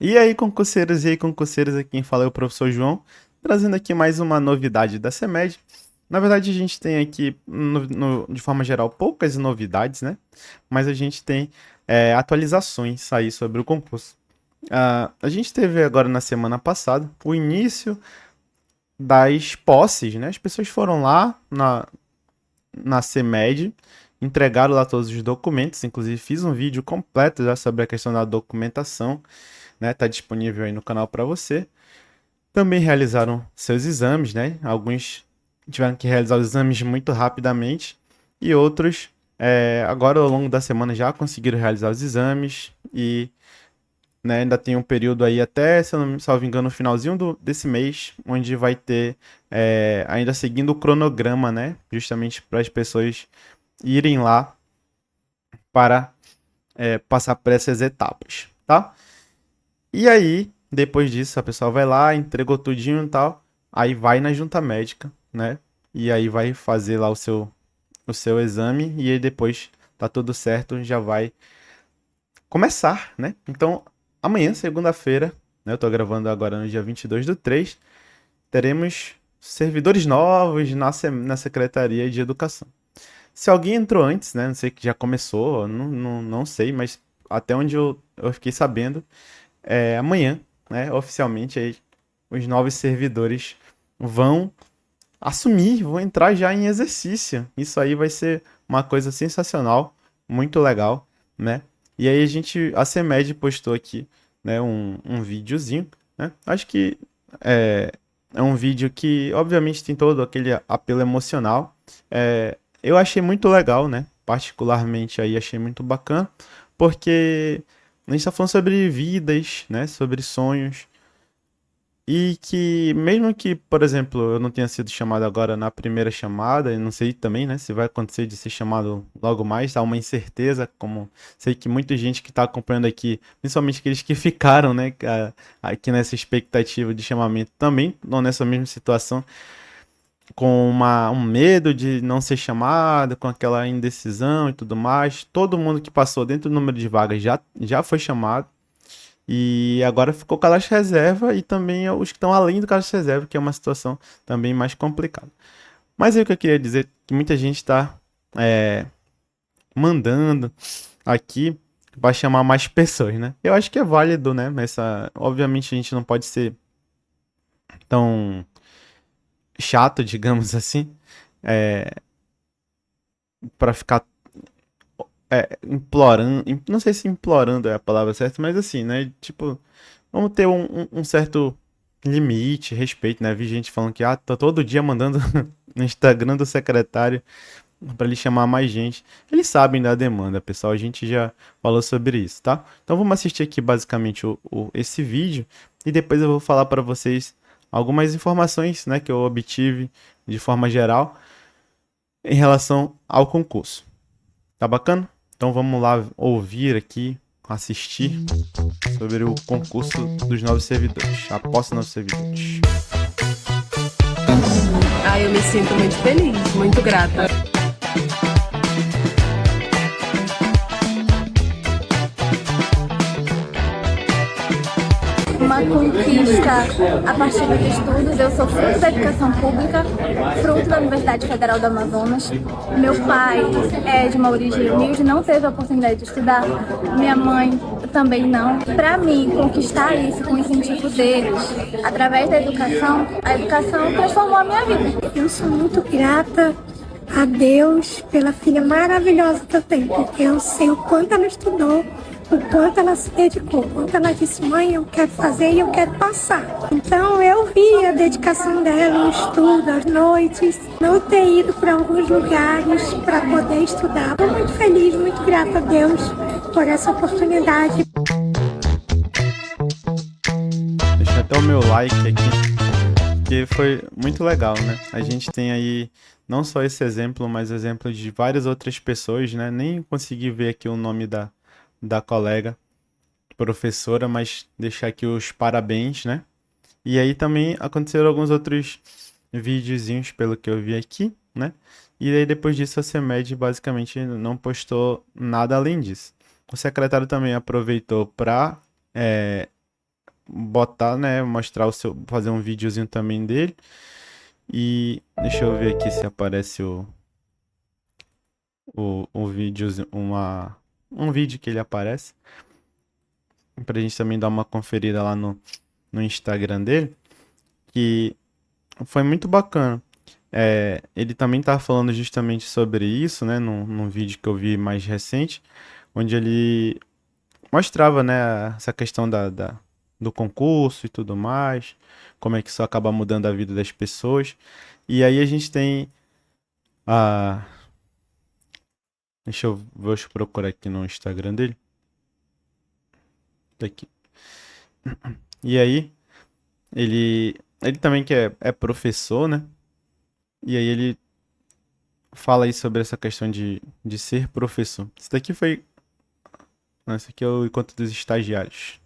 E aí, concurseiros, aqui quem fala é o professor João, trazendo aqui mais uma novidade da CEMED. Na verdade, a gente tem aqui, de forma geral, poucas novidades, né? Mas a gente tem atualizações aí sobre o concurso. A gente teve agora na semana passada o início das posses, né? As pessoas foram lá na CEMED, entregaram lá todos os documentos, inclusive fiz um vídeo completo já sobre a questão da documentação, né? Tá disponível aí no canal para você. Também realizaram seus exames, né? Alguns tiveram que realizar os exames muito rapidamente e outros, agora ao longo da semana já conseguiram realizar os exames e, né, ainda tem um período aí até, se eu não me salvo engano, no finalzinho desse mês, onde vai ter, ainda seguindo o cronograma, né? Justamente para as pessoas irem lá para passar por essas etapas, tá? E aí, depois disso, a pessoa vai lá, entregou tudinho e tal, aí vai na junta médica, né? E aí vai fazer lá o seu exame e aí depois tá tudo certo, já vai começar, né? Então, amanhã, segunda-feira, né? Eu tô gravando agora no dia 22/3, teremos servidores novos na Secretaria de Educação. Se alguém entrou antes, né? Não sei que já começou, não sei, mas até onde eu fiquei sabendo, amanhã, né, oficialmente, aí, os novos servidores vão assumir, vão entrar já em exercício. Isso aí vai ser uma coisa sensacional, muito legal, né? E aí a CEMED postou aqui, né, um videozinho, né? Acho que é, é um vídeo que, obviamente, tem todo aquele apelo emocional. Eu achei muito legal, né? Particularmente aí achei muito bacana, porque a gente está falando sobre vidas, né? Sobre sonhos. E que, mesmo que, por exemplo, eu não tenha sido chamado agora na primeira chamada, e não sei também, né, se vai acontecer de ser chamado logo mais, há uma incerteza, como sei que muita gente que está acompanhando aqui, principalmente aqueles que ficaram, né, aqui nessa expectativa de chamamento, também estão nessa mesma situação, com um medo de não ser chamado, com aquela indecisão e tudo mais. Todo mundo que passou dentro do número de vagas já foi chamado. E agora ficou o cadastro reserva e também os que estão além do cadastro reserva, que é uma situação também mais complicada. Mas aí o que eu queria dizer, que muita gente está mandando aqui para chamar mais pessoas, né? Eu acho que é válido, né? Obviamente a gente não pode ser tão chato, digamos assim, para ficar implorando, não sei se implorando é a palavra certa, mas assim, né? Tipo, vamos ter um certo limite, respeito, né? Vi gente falando que tá todo dia mandando no Instagram do secretário para ele chamar mais gente. Eles sabem da demanda, pessoal. A gente já falou sobre isso, tá? Então vamos assistir aqui basicamente esse vídeo e depois eu vou falar para vocês algumas informações, né, que eu obtive de forma geral em relação ao concurso. Tá bacana? Então vamos lá ouvir aqui, assistir sobre o concurso dos novos servidores, a posse dos novos servidores. Ah, eu me sinto muito feliz, muito grata. Uma conquista a partir dos estudos. Eu sou fruto da educação pública, fruto da Universidade Federal do Amazonas. Meu pai é de uma origem humilde, não teve a oportunidade de estudar. Minha mãe também não. Para mim, conquistar isso com o incentivo deles, através da educação, a educação transformou a minha vida. Eu sou muito grata a Deus pela filha maravilhosa que eu tenho, porque eu sei o quanto ela estudou, o quanto ela se dedicou, o quanto ela disse: mãe, eu quero fazer e eu quero passar. Então eu vi a dedicação dela, o estudo, as noites, não ter ido para alguns lugares para poder estudar. Estou muito feliz, muito grata a Deus por essa oportunidade. Deixa até o meu like aqui, que foi muito legal, né? A gente tem aí não só esse exemplo, mas exemplo de várias outras pessoas, né? Nem consegui ver aqui o nome da colega professora, mas deixar aqui os parabéns, né? E aí também aconteceram alguns outros videozinhos, pelo que eu vi aqui, né? E aí depois disso a CEMED basicamente não postou nada além disso. O secretário também aproveitou para botar, né, mostrar o seu, fazer um videozinho também dele. E deixa eu ver aqui se aparece o videozinho, um vídeo que ele aparece, pra gente também dar uma conferida lá no Instagram dele, que foi muito bacana. Ele também tá falando justamente sobre isso, né, num vídeo que eu vi mais recente, onde ele mostrava, né, essa questão do concurso e tudo mais, como é que isso acaba mudando a vida das pessoas. E aí a gente tem a... Deixa eu procurar aqui no Instagram dele. Tá aqui. E aí, ele também que é professor, né? E aí ele fala aí sobre essa questão de ser professor. Isso daqui foi... Não, esse aqui é o Encontro dos Estagiários.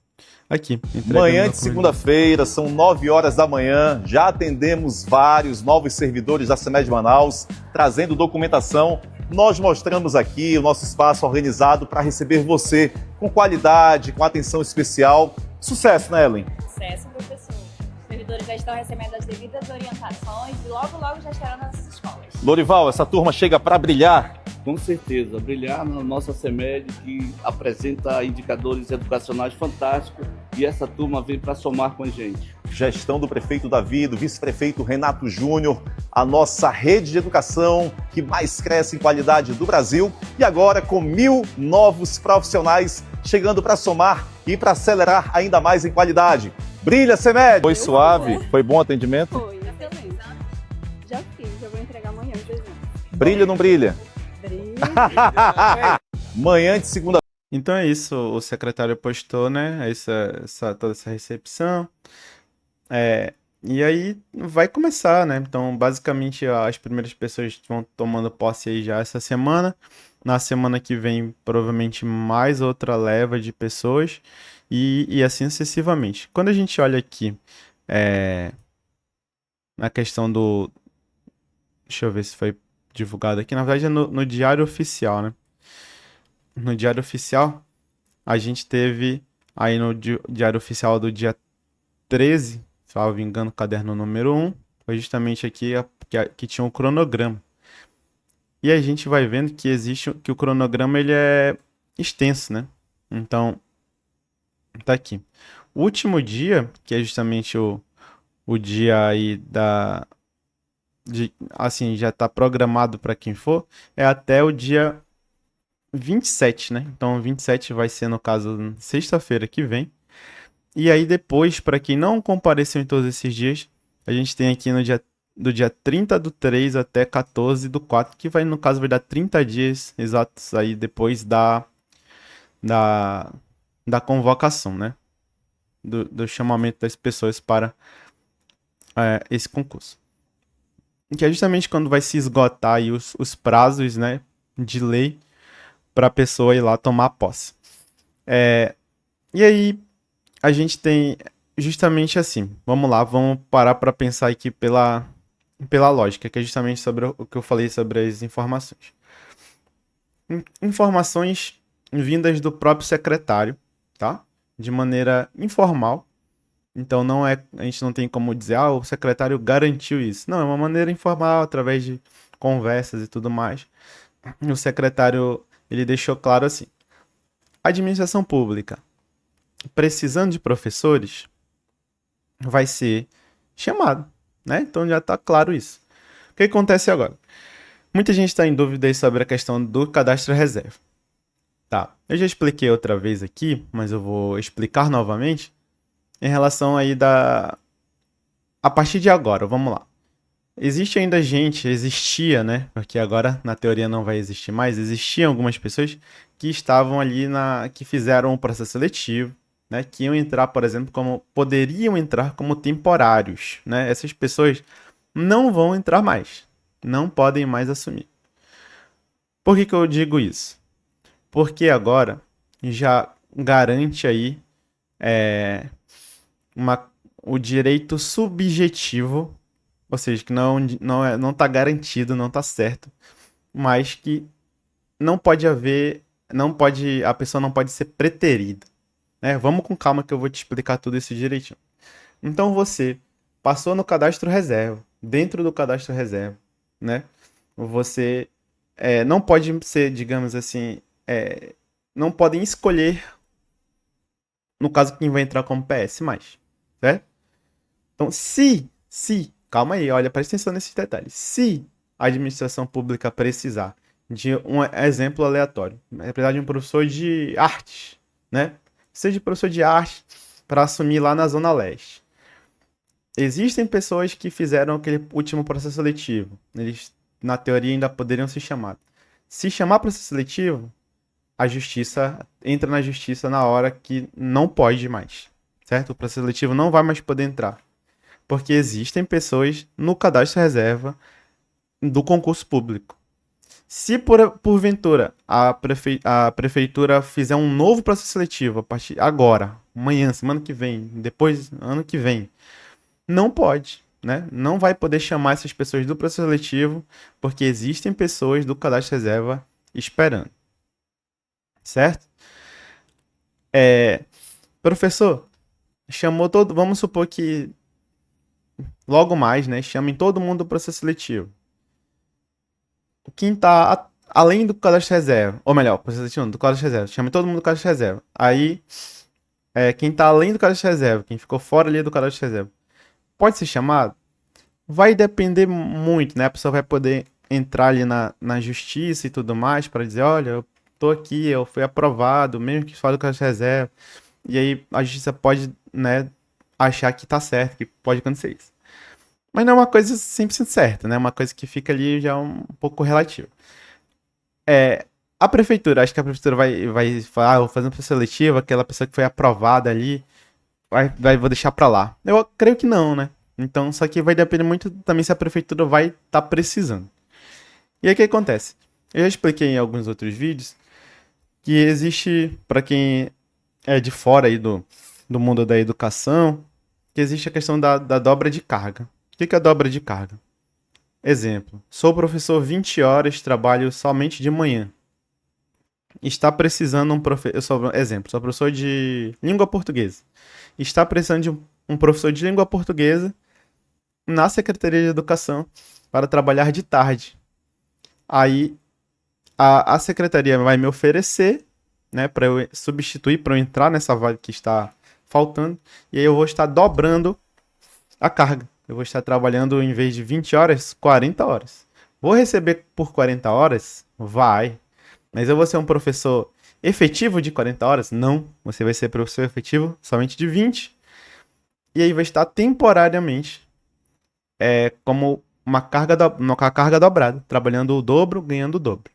Aqui, entregando Manhã de documento. segunda-feira, são 9 horas da manhã, já atendemos vários novos servidores da CEMED Manaus, trazendo documentação. Nós mostramos aqui o nosso espaço organizado para receber você com qualidade, com atenção especial. Sucesso, né, Ellen? Sucesso, professor. Os servidores já estão recebendo as devidas orientações e logo já estarão nas escolas. Lorival, essa turma chega para brilhar. Com certeza, brilhar na nossa CEMED, que apresenta indicadores educacionais fantásticos, e essa turma vem para somar com a gente. Gestão do prefeito Davi, do vice-prefeito Renato Júnior, a nossa rede de educação que mais cresce em qualidade do Brasil, e agora com 1.000 novos profissionais chegando para somar e para acelerar ainda mais em qualidade. Brilha, CEMED! Foi suave? Foi bom atendimento? Foi, excelente. Já fiz, já vou entregar amanhã, Brilha ou não brilha? Manhã de segunda. Então é isso, o secretário postou, né, toda essa recepção, e aí vai começar, né, então basicamente as primeiras pessoas vão tomando posse aí já essa semana, na semana que vem provavelmente mais outra leva de pessoas, e assim sucessivamente. Quando a gente olha aqui, na questão deixa eu ver se foi divulgado aqui, na verdade é no Diário Oficial, né? No Diário Oficial, a gente teve aí no Diário Oficial do dia 13, se eu não me engano, caderno número 1, foi justamente aqui que tinha um cronograma. E a gente vai vendo que o cronograma ele é extenso, né? Então, tá aqui. O último dia, que é justamente o dia aí assim, já tá programado para quem for, é até o dia 27, né? Então, 27 vai ser, no caso, sexta-feira que vem. E aí, depois, para quem não compareceu em todos esses dias, a gente tem aqui do dia 30/3 até 14/4, que vai, no caso, vai dar 30 dias exatos aí depois da convocação, né? Do chamamento das pessoas para esse concurso. Que é justamente quando vai se esgotar aí os prazos, né, de lei para a pessoa ir lá tomar posse. E aí a gente tem justamente assim, vamos parar para pensar aqui pela lógica, que é justamente sobre o que eu falei sobre as informações. Informações vindas do próprio secretário, tá? De maneira informal. Então a gente não tem como dizer, o secretário garantiu isso. Não, é uma maneira informal, através de conversas e tudo mais. O secretário, ele deixou claro assim: a administração pública, precisando de professores, vai ser chamado, né? Então já está claro isso. O que acontece agora? Muita gente está em dúvida aí sobre a questão do cadastro reserva. Tá, eu já expliquei outra vez aqui, mas eu vou explicar novamente. Em relação aí a partir de agora, vamos lá. Existia, né? Porque agora na teoria não vai existir mais. Existiam algumas pessoas que estavam ali que fizeram o processo seletivo, né? Que iam entrar, por exemplo, poderiam entrar como temporários, né? Essas pessoas não vão entrar mais. Não podem mais assumir. Por que eu digo isso? Porque agora já garante aí o direito subjetivo, ou seja, que não está garantido, não está certo, mas que a pessoa não pode ser preterida, né? Vamos com calma que eu vou te explicar tudo isso direitinho. Então você passou no cadastro reserva, dentro do cadastro reserva, né? Você não pode ser, digamos assim, não podem escolher, no caso, quem vai entrar como PS mais, certo? Então, calma aí, olha, presta atenção nesses detalhes. Se a administração pública precisar de um exemplo aleatório, precisar de um professor de artes, né? Seja professor de arte para assumir lá na Zona Leste. Existem pessoas que fizeram aquele último processo seletivo. Eles, na teoria, ainda poderiam ser chamados. Se chamar processo seletivo, a justiça entra na justiça na hora que não pode mais, certo? O processo seletivo não vai mais poder entrar. Porque existem pessoas no cadastro reserva do concurso público. Se porventura a prefeitura fizer um novo processo seletivo a partir agora, amanhã, semana que vem, depois, ano que vem, não pode, né? Não vai poder chamar essas pessoas do processo seletivo, porque existem pessoas do cadastro reserva esperando. Certo? Professor, chamou todo. Vamos supor que logo mais, né? Chamem todo mundo do processo seletivo. Quem tá além do cadastro reserva, ou melhor, processo seletivo, do cadastro reserva, chame todo mundo do cadastro reserva. Aí, quem tá além do cadastro reserva, quem ficou fora ali do cadastro reserva, pode ser chamado? Vai depender muito, né? A pessoa vai poder entrar ali na justiça e tudo mais para dizer, olha, eu tô aqui, eu fui aprovado, mesmo que fora do cadastro reserva. E aí a justiça pode, né, achar que tá certo, que pode acontecer isso. Mas não é uma coisa 100% certa, né? É uma coisa que fica ali já um pouco relativa. A prefeitura, acho que a prefeitura vai falar, vou fazer um processo seletivo, aquela pessoa que foi aprovada ali, vou deixar pra lá. Eu creio que não, né? Então, só que vai depender muito também se a prefeitura vai estar precisando. E aí o que acontece? Eu já expliquei em alguns outros vídeos que existe, para quem é de fora aí do mundo da educação, que existe a questão da dobra de carga. O que é a dobra de carga? Exemplo, sou professor 20 horas, trabalho somente de manhã. Está precisando um professor, exemplo, sou professor de língua portuguesa. Está precisando de um professor de língua portuguesa na Secretaria de Educação para trabalhar de tarde. Aí a secretaria vai me oferecer, né, para eu substituir, para eu entrar nessa vaga que está faltando, e aí eu vou estar dobrando a carga. Eu vou estar trabalhando, em vez de 20 horas, 40 horas. Vou receber por 40 horas? Vai. Mas eu vou ser um professor efetivo de 40 horas? Não. Você vai ser professor efetivo somente de 20. E aí vai estar temporariamente como uma carga dobrada, trabalhando o dobro, ganhando o dobro.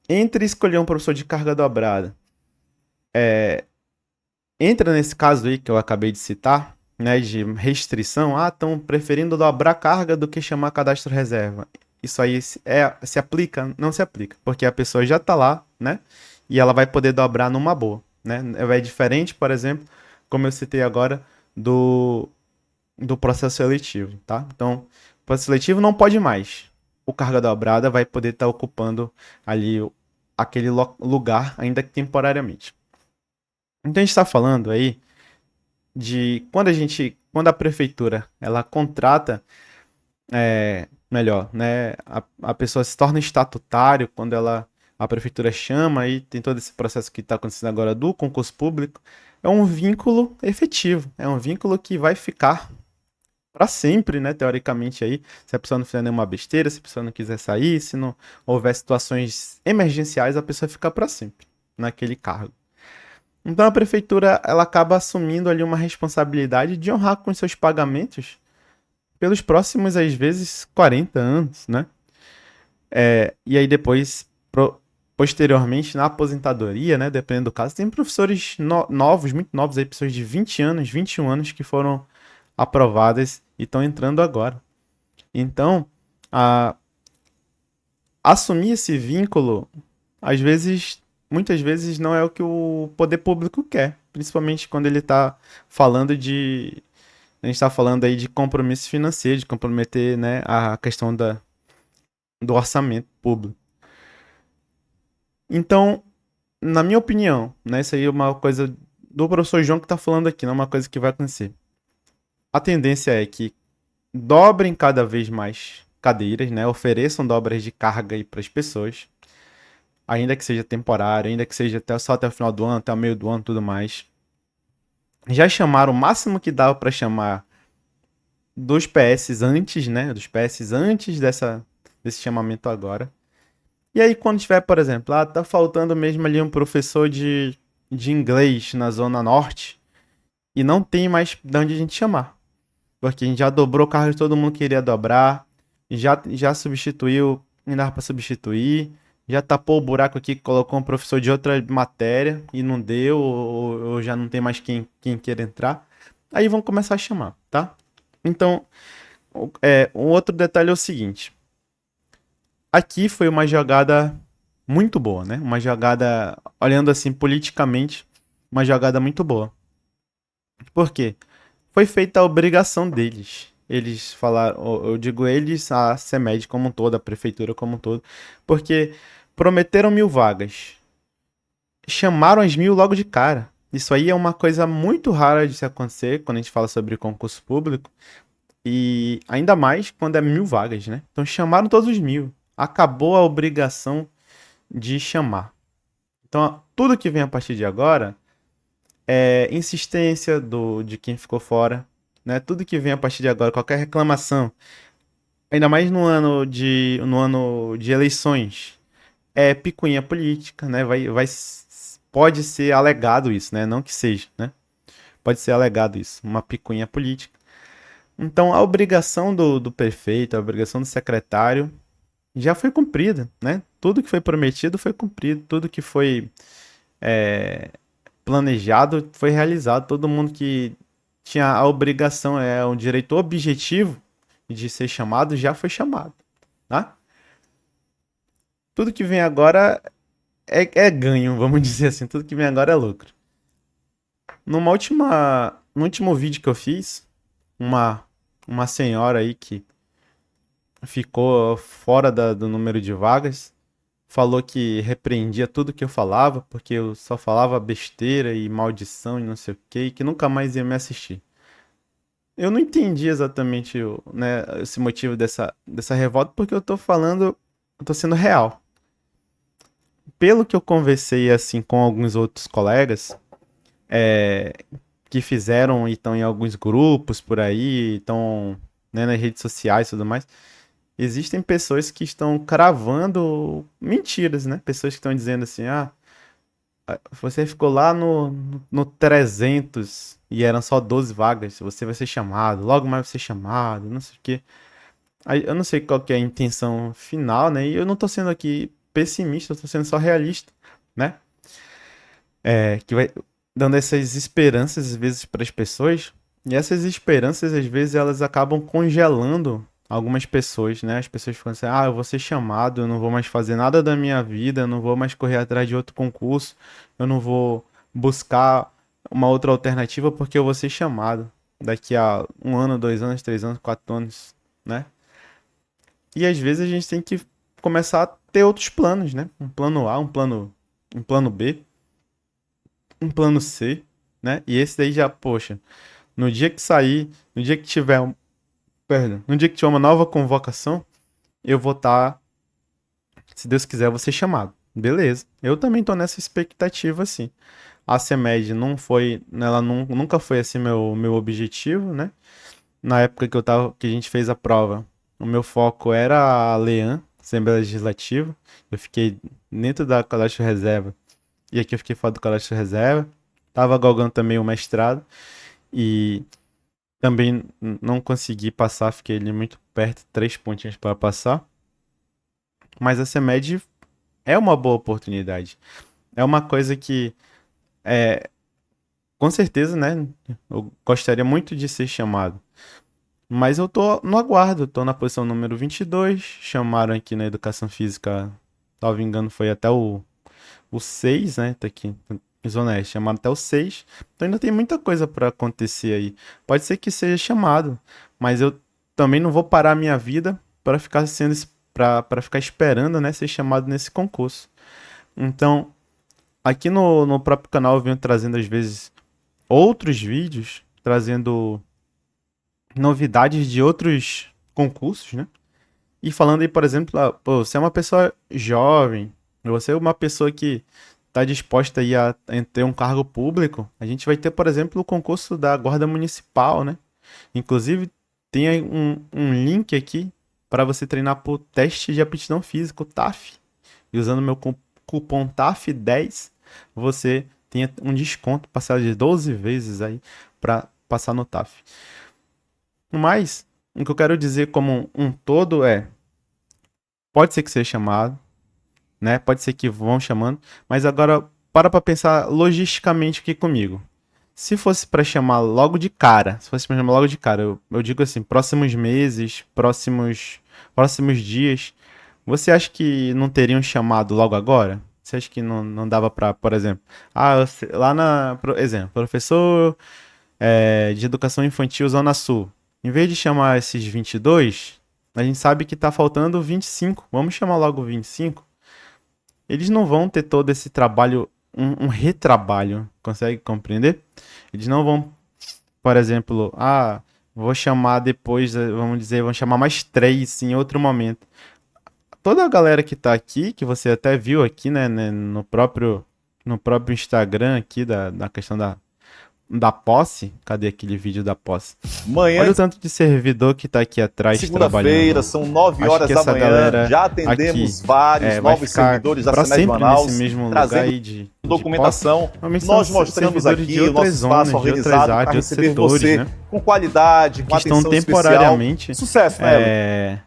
Entre escolher um professor de carga dobrada, entra nesse caso aí que eu acabei de citar, né, de restrição, estão preferindo dobrar carga do que chamar cadastro reserva. Isso aí se aplica? Não se aplica, porque a pessoa já está lá, né, e ela vai poder dobrar numa boa, né. É diferente, por exemplo, como eu citei agora, do processo seletivo, tá? Então, o processo seletivo não pode mais. O carga dobrada vai poder estar ocupando ali aquele lugar, ainda que temporariamente. Então, a gente está falando aí de quando a prefeitura ela contrata, melhor, né? A pessoa se torna estatutário quando a prefeitura chama e tem todo esse processo que está acontecendo agora do concurso público. É um vínculo efetivo, é um vínculo que vai ficar para sempre, né, teoricamente aí, se a pessoa não fizer nenhuma besteira, se a pessoa não quiser sair, se não houver situações emergenciais, a pessoa fica para sempre naquele cargo. Então a prefeitura ela acaba assumindo ali uma responsabilidade de honrar com os seus pagamentos pelos próximos, às vezes, 40 anos, né? E aí depois, posteriormente, na aposentadoria, né, dependendo do caso, tem professores novos, muito novos, aí, pessoas de 20 anos, 21 anos que foram aprovadas e estão entrando agora. Então, assumir esse vínculo, muitas vezes não é o que o poder público quer, principalmente quando ele está falando a gente está falando aí de compromisso financeiro, de comprometer, né, a questão do orçamento público. Então, na minha opinião, né? Isso aí é uma coisa do professor João que tá falando aqui, não é uma coisa que vai acontecer. A tendência é que dobrem cada vez mais cadeiras, né? Ofereçam dobras de carga aí para as pessoas, ainda que seja temporário, ainda que seja só até o final do ano, até o meio do ano, tudo mais. Já chamaram o máximo que dava para chamar dos PS antes, né? Dos PS antes desse chamamento agora. E aí, quando tiver, por exemplo, tá faltando mesmo ali um professor de inglês na Zona Norte e não tem mais de onde a gente chamar. Porque a gente já dobrou o cargo de todo mundo que queria dobrar, já substituiu, ainda dava pra substituir, já tapou o buraco aqui que colocou um professor de outra matéria e não deu, ou já não tem mais quem queira entrar. Aí vão começar a chamar, tá? Então, um outro detalhe é o seguinte. Aqui foi uma jogada muito boa, né? Uma jogada, olhando assim politicamente, uma jogada muito boa. Por quê? Foi feita a obrigação deles. Eles falaram, eu digo eles, a CEMED como um todo, a prefeitura como um todo, porque prometeram 1.000 vagas. Chamaram as 1.000 logo de cara. Isso aí é uma coisa muito rara de se acontecer quando a gente fala sobre concurso público. E ainda mais quando é 1.000 vagas, né? Então chamaram todos os 1.000. Acabou a obrigação de chamar. Então, tudo que vem a partir de agora é insistência de quem ficou fora, né? Tudo que vem a partir de agora, qualquer reclamação, ainda mais no ano de eleições, é picuinha política, né? Pode ser alegado isso, né? Não que seja, né? Pode ser alegado isso, uma picuinha política. Então, a obrigação do prefeito, a obrigação do secretário já foi cumprida, né? Tudo que foi prometido foi cumprido, tudo que foi planejado foi realizado. Todo mundo que tinha a obrigação, um direito objetivo de ser chamado, já foi chamado, tá? Tudo que vem agora é ganho, vamos dizer assim. Tudo que vem agora é lucro. No último vídeo que eu fiz, uma senhora aí que ficou fora do número de vagas, falou que repreendia tudo que eu falava, porque eu só falava besteira e maldição e não sei o que, e que nunca mais ia me assistir. Eu não entendi exatamente né, esse motivo dessa revolta, porque eu tô sendo real. Pelo que eu conversei assim com alguns outros colegas, que fizeram e estão em alguns grupos por aí, estão, né, nas redes sociais e tudo mais, existem pessoas que estão cravando mentiras, né? Pessoas que estão dizendo assim, você ficou lá no 300 e eram só 12 vagas, você vai ser chamado, logo mais vai ser chamado, não sei o quê. Aí, eu não sei qual que é a intenção final, né? E eu não tô sendo aqui pessimista, eu tô sendo só realista, né? Que vai dando essas esperanças às vezes para as pessoas, e essas esperanças às vezes elas acabam congelando algumas pessoas, né? As pessoas ficam assim, eu vou ser chamado, eu não vou mais fazer nada da minha vida, eu não vou mais correr atrás de outro concurso, eu não vou buscar uma outra alternativa porque eu vou ser chamado daqui a 1 ano, 2 anos, 3 anos, 4 anos, né? E às vezes a gente tem que começar a ter outros planos, né? Um plano A, um plano B, um plano C, né? E esse daí já, poxa, no dia que sair, no dia que tiver no dia que tiver uma nova convocação, eu vou estar, se Deus quiser, eu vou ser chamado. Beleza. Eu também tô nessa expectativa, assim. A CEMED ela nunca foi assim meu objetivo, né? Na época que a gente fez a prova, o meu foco era a LEAN, Assembleia Legislativa. Eu fiquei dentro da Colégio Reserva. E aqui eu fiquei fora do Colégio Reserva. Tava galgando também o mestrado. E também não consegui passar, fiquei ali muito perto, 3 pontinhos para passar. Mas a CEMED é uma boa oportunidade. É uma coisa que, com certeza, né? Eu gostaria muito de ser chamado. Mas eu tô no aguardo, tô na posição número 22. Chamaram aqui na Educação Física, salvo engano, foi até o 6, né? Tá aqui, Zona Oeste, chamaram até o 6. Então ainda tem muita coisa para acontecer aí. Pode ser que seja chamado, mas eu também não vou parar a minha vida para ficar para ficar esperando, né, ser chamado nesse concurso. Então, aqui no próprio canal eu venho trazendo às vezes outros vídeos, trazendo novidades de outros concursos, né? E falando aí, por exemplo, pô, você é uma pessoa jovem, você é uma pessoa que está disposta aí a ter um cargo público, a gente vai ter, por exemplo, o concurso da Guarda Municipal, né? Inclusive, tem aí um link aqui para você treinar por teste de aptidão física, o TAF. E usando meu cupom TAF10, você tem um desconto parcelado de 12 vezes aí para passar no TAF. Mas, o que eu quero dizer como um todo é, pode ser que seja chamado, né? Pode ser que vão chamando, mas agora para pensar logisticamente aqui comigo. Se fosse para chamar logo de cara, eu digo assim, próximos meses, próximos dias, você acha que não teriam chamado logo agora? Você acha que não dava para, por exemplo, lá exemplo, professor de educação infantil Zona Sul, em vez de chamar esses 22, a gente sabe que tá faltando 25, vamos chamar logo 25? Eles não vão ter todo esse trabalho, um retrabalho, consegue compreender? Eles não vão, por exemplo, vou chamar depois, vamos dizer, vão chamar mais 3 em outro momento. Toda a galera que tá aqui, que você até viu aqui, né, no próprio Instagram aqui, da questão da posse, cadê aquele vídeo da posse? Manhã Olha o tanto de servidor que tá aqui atrás segunda-feira, trabalhando. são 9 Acho horas que da essa manhã, galera já atendemos vários vai novos ficar servidores da pra CEMED sempre Manaus, nesse mesmo lugar trazendo aí de documentação. posse. Normalmente Nós são mostramos servidores aqui de o nosso outras espaço zonas, de outras organizado áreas, para de outros receber setores, você né? com qualidade, com Que estão atenção especial. temporariamente, Sucesso, né,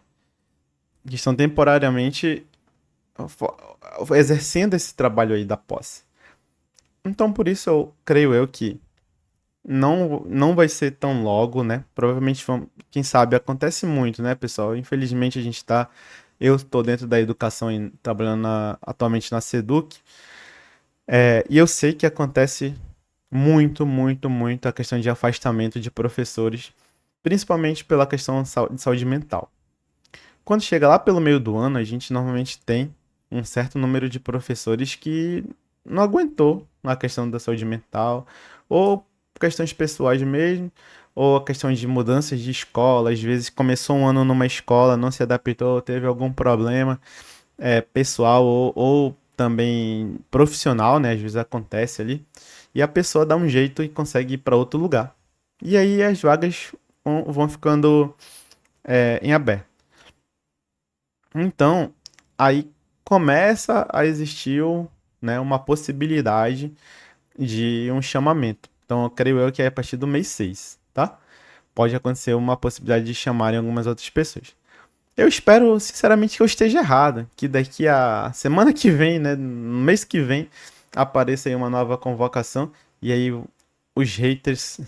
exercendo esse trabalho aí da posse. Então, por isso eu creio que não vai ser tão logo, né? Provavelmente, quem sabe, acontece muito, né, pessoal? Infelizmente, eu estou dentro da educação e trabalhando atualmente na Seduc, e eu sei que acontece muito, muito, muito a questão de afastamento de professores, principalmente pela questão de saúde mental. Quando chega lá pelo meio do ano, a gente normalmente tem um certo número de professores que não aguentou a questão da saúde mental, ou questões pessoais mesmo, ou a questão de mudanças de escola. Às vezes começou um ano numa escola, não se adaptou, teve algum problema pessoal ou também profissional, né? Às vezes acontece ali, e a pessoa dá um jeito e consegue ir para outro lugar. E aí as vagas vão ficando em aberto. Então, aí começa a existir, né, uma possibilidade de um chamamento. Então, eu creio que é a partir do mês 6, tá? Pode acontecer uma possibilidade de chamarem algumas outras pessoas. Eu espero, sinceramente, que eu esteja errado, que daqui a semana que vem, né, no mês que vem, apareça aí uma nova convocação e aí os haters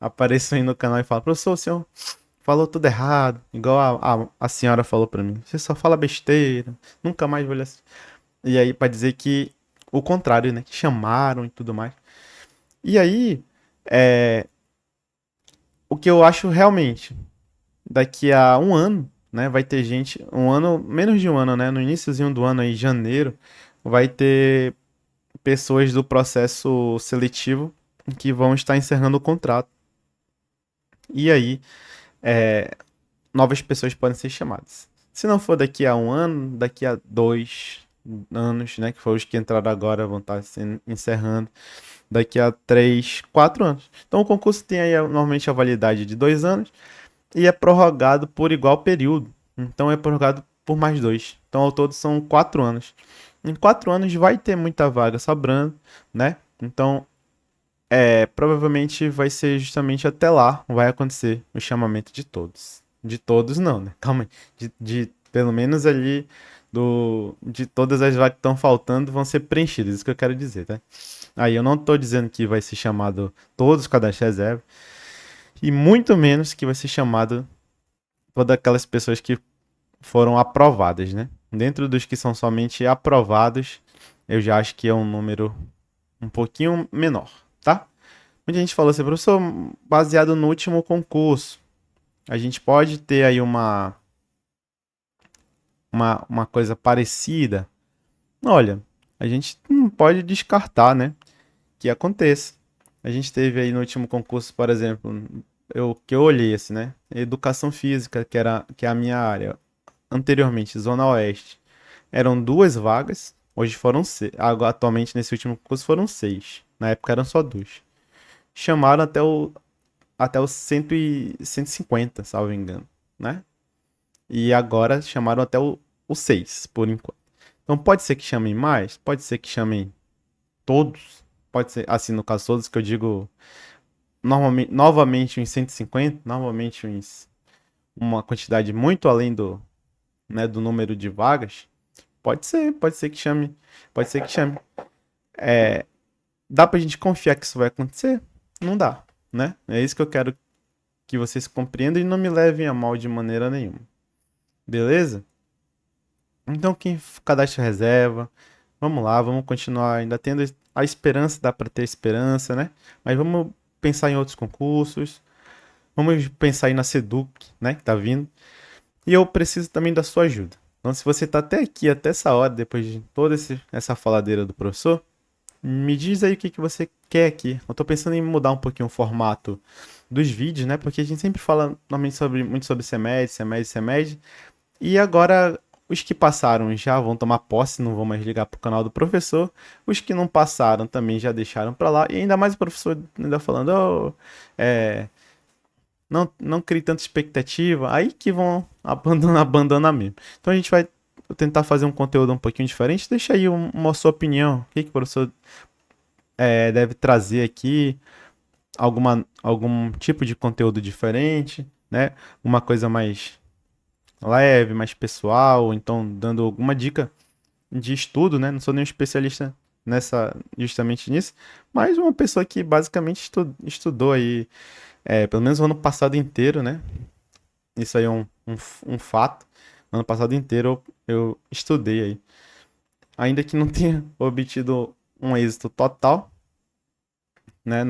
apareçam aí no canal e falam: professor, o senhor falou tudo errado, igual a senhora falou pra mim. Você só fala besteira, nunca mais vou lhe assistir. E aí, pra dizer que o contrário, né? Que chamaram e tudo mais. E aí, o que eu acho realmente, daqui a um ano, né? Vai ter gente, menos de um ano, né? No iniciozinho do ano aí, janeiro, vai ter pessoas do processo seletivo que vão estar encerrando o contrato. E aí, novas pessoas podem ser chamadas. Se não for daqui a um ano, daqui a 2 anos, né, que foram os que entraram agora, vão estar encerrando, daqui a 3, 4 anos. Então o concurso tem aí normalmente a validade de 2 anos e é prorrogado por igual período. Então é prorrogado por mais 2. Então ao todo são 4 anos. Em 4 anos vai ter muita vaga sobrando, né? Então provavelmente vai ser justamente até lá vai acontecer o chamamento de todos. De todos não, né? Calma aí. De pelo menos ali de todas as vagas que estão faltando vão ser preenchidas. Isso que eu quero dizer, tá? Aí eu não tô dizendo que vai ser chamado todos os cadastros reserva e muito menos que vai ser chamado todas aquelas pessoas que foram aprovadas, né? Dentro dos que são somente aprovados, eu já acho que é um número um pouquinho menor, tá? Muita gente falou assim: professor, baseado no último concurso, a gente pode ter aí uma coisa parecida? Olha, a gente não pode descartar, né, que aconteça. A gente teve aí no último concurso, por exemplo, que eu olhei assim, né, educação física, que é a minha área, anteriormente, Zona Oeste, eram 2 vagas, hoje foram seis, atualmente nesse último concurso foram 6, na época eram só 2. Chamaram até o 150, salvo engano, né? E agora chamaram até o 6, por enquanto. Então pode ser que chamem mais, pode ser que chamem todos, pode ser, assim, no caso todos, que eu digo, normalmente, novamente uns 150, novamente uma quantidade muito além né, do número de vagas. Pode ser que chame, pode ser que chame. Dá pra gente confiar que isso vai acontecer? Não dá, né? É isso que eu quero que vocês compreendam e não me levem a mal de maneira nenhuma. Beleza? Então, quem cadastra reserva, vamos lá, vamos continuar ainda tendo a esperança, dá para ter esperança, né? Mas vamos pensar em outros concursos, vamos pensar aí na Seduc, né, que tá vindo. E eu preciso também da sua ajuda. Então, se você tá até aqui, até essa hora, depois de toda essa faladeira do professor, me diz aí o que você quer aqui. Eu tô pensando em mudar um pouquinho o formato dos vídeos, né? Porque a gente sempre fala normalmente muito sobre CEMED, CEMED, CEMED. E agora os que passaram já vão tomar posse, não vão mais ligar pro canal do professor. Os que não passaram também já deixaram pra lá. E ainda mais o professor ainda falando, não crie tanta expectativa. Aí que vão abandonar mesmo. Então a gente vai tentar fazer um conteúdo um pouquinho diferente. Deixa aí uma sua opinião. O que o professor deve trazer aqui? Algum tipo de conteúdo diferente, né? Uma coisa mais leve, mais pessoal, ou então dando alguma dica de estudo, né? Não sou nenhum especialista justamente nisso, mas uma pessoa que basicamente estudou aí, pelo menos o ano passado inteiro, né? Isso aí é um fato. Ano passado inteiro eu estudei aí. Ainda que não tenha obtido um êxito total, né,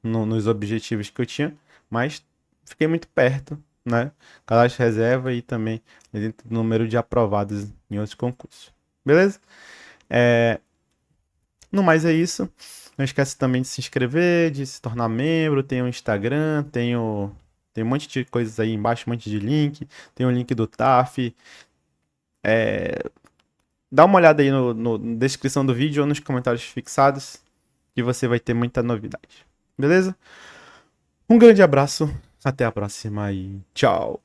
nos objetivos que eu tinha, mas fiquei muito perto, né? Cadastro reserva e também dentro do número de aprovados em outros concursos. Beleza? No mais é isso. Não esquece também de se inscrever, de se tornar membro. Tem o Instagram, tem um monte de coisas aí embaixo, um monte de link. Tem o link do TAF. Dá uma olhada aí na descrição do vídeo ou nos comentários fixados, que você vai ter muita novidade. Beleza? Um grande abraço, até a próxima e tchau!